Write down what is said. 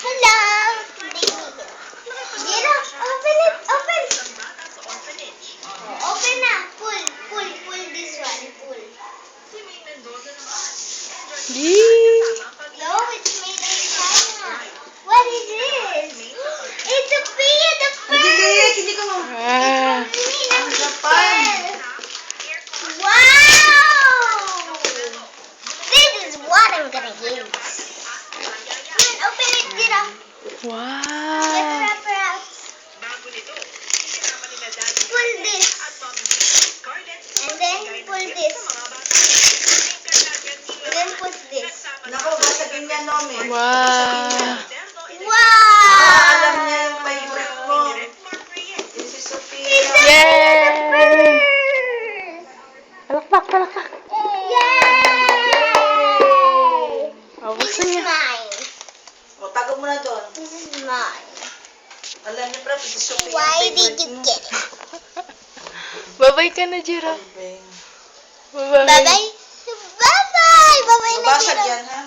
Hello. Zero. Open it. Open. Open na. Pull this one. Pull. Yee! No, it's made in China. What is this? It's a bee at the first. Hindi ko mo. Ah. Ang Japan. Wow! This is what I'm gonna use. Come on, open it, Zero. Get the Wow! wrapper out. Pull this. And then pull this. And then put this. Naku, basagin niya, Nomi. Wow! Wow! Alam niya yung favorite mo. This is Sophia. Yay! Palakpak, palakpak! Yay! Oh, This buksan is niya. mine. O, tago mo na doon. This is mine. Alam niya, Prab, this is Sophia. Why did you get it? Bye-bye ka na, Jira. Okay. Bye-bye. Bye-bye. Bye-bye. Bye-bye na, Mabasag Zero. yan, ha?